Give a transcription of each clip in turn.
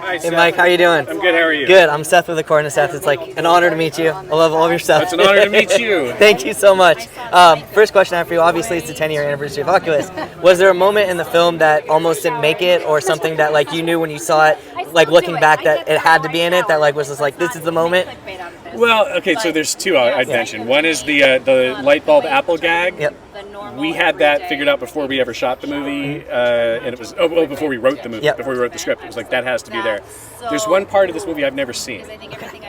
Hi, Hey Seth. Mike, how you doing? I'm good, how are you? Good, I'm Seth with According to Seth. It's like an honor to meet you. I love all of your stuff. It's an honor to meet you. Thank you so much. First question I have for you, obviously it's the 10-year anniversary of Oculus. Was there a moment in the film that almost didn't make it, or something that like you knew when you saw it, like looking back that it had to be in it, that like was just like, this is the moment? Well, okay, so there's two I'd mention. One is the light bulb apple gag. Yep. We had that figured out before we ever shot the movie, and it was before we wrote the movie, before we wrote the script. It was like, that has to be there. There's one part of this movie I've never seen.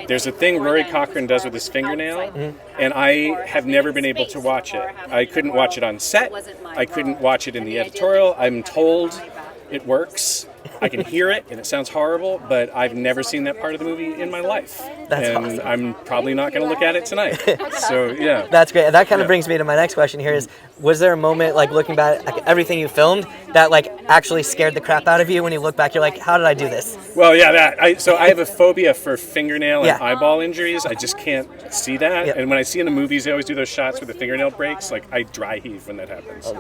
There's a thing Rory Cochrane does with his fingernail, and I have never been able to watch it. I couldn't watch it on set. I couldn't watch it in the editorial. I'm told it works. I can hear it, and it sounds horrible, but I've never seen that part of the movie in my life. That's and awesome. I'm probably not going to look at it tonight. So, yeah. That's great. That kind of brings me to my next question here is, was there a moment, like looking back at everything you filmed, that like actually scared the crap out of you when you look back? You're like, how did I do this? Well, yeah, that. So I have a phobia for fingernail and eyeball injuries. I just can't see that. And when I see in the movies, they always do those shots where the fingernail breaks. Like, I dry heave when that happens. Oh,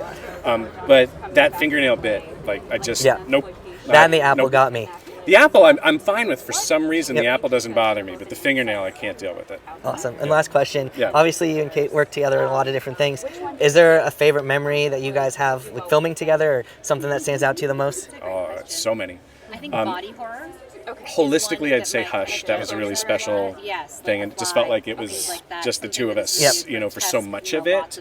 God. But that fingernail bit, like, I just, nope. That and the apple got me. The apple I'm fine with. For some reason, the apple doesn't bother me, but the fingernail, I can't deal with it. Awesome. And last question. Obviously, you and Kate work together in a lot of different things. Is there a favorite memory that you guys have like filming together, or something that stands out to you the most? Oh, so many. I think body horror. Holistically, I'd say Hush. That was a really special thing, and it just felt like it was just the two of us, you know, for so much of it.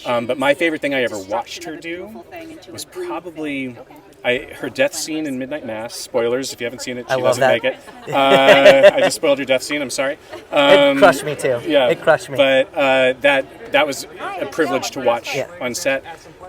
But my favorite thing I ever watched her do was probably her death scene in Midnight Mass. Spoilers, if you haven't seen it, she doesn't make it. I just spoiled her death scene, I'm sorry. It crushed me too. Yeah, it crushed me. But that was a privilege to watch on set.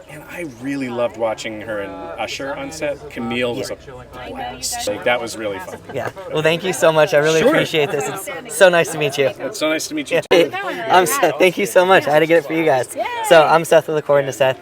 And I really loved watching her and Usher on set. Camille was a blast. Like, that was really fun. Yeah. Well, thank you so much. I really appreciate this. It's so nice to meet you. It's so nice to meet you. I'm Seth. Thank you so much. I had to get it for you guys. So I'm Seth with According to Seth.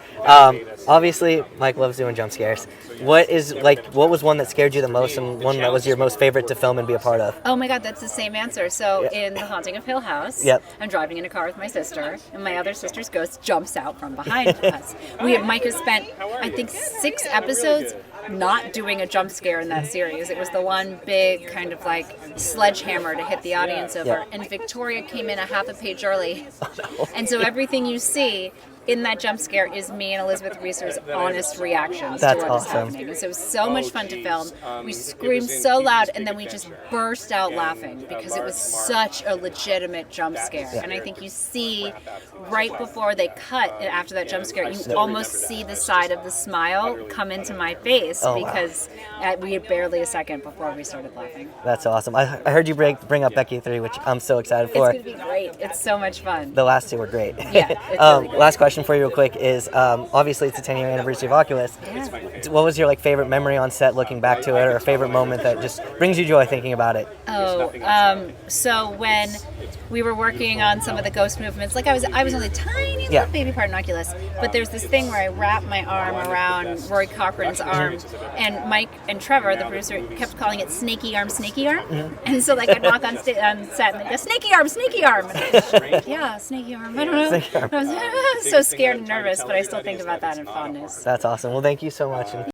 Obviously, Mike loves doing jump scares. What was one that scared you the most, and one that was your most favorite to film and be a part of? Oh my God, that's the same answer. So in The Haunting of Hill House, I'm driving in a car with my sister, and my other sister's ghost jumps out from behind us. Mike has spent, I think, 6 episodes not doing a jump scare in that series. It was the one big kind of like sledgehammer to hit the audience over. And Victoria came in a half a page early. And so everything you see in that jump scare is me and Elizabeth Reeser's honest reactions to what is happening. And so it was so much fun to film. We screamed so loud, and then we just burst out laughing because it was such a legitimate jump scare. And I think you see right before they cut, after that jump scare, you almost see the side of the smile come into my face because we had barely a second before we started laughing. That's awesome. I heard you bring up Becky 3, which I'm so excited for. It's going to be great. It's so much fun. The last 2 were great. Yeah, it's really great. Last question for you real quick is, obviously it's the 10-year anniversary of Oculus. What was your like favorite memory on set looking back to it, or a favorite moment that just brings you joy thinking about it? So when we were working on some of the ghost movements, like I was only a tiny little baby part in Oculus, but there's this thing where I wrap my arm around Rory Cochrane's arm, and Mike and Trevor, the producer, kept calling it snaky arm, snaky arm. And so like I'd walk on set and they'd go, snaky arm, snaky arm. And yeah, snaky arm. I don't know. I was so scared and nervous, but I still think about that in fondness. That's awesome. Well, thank you so much.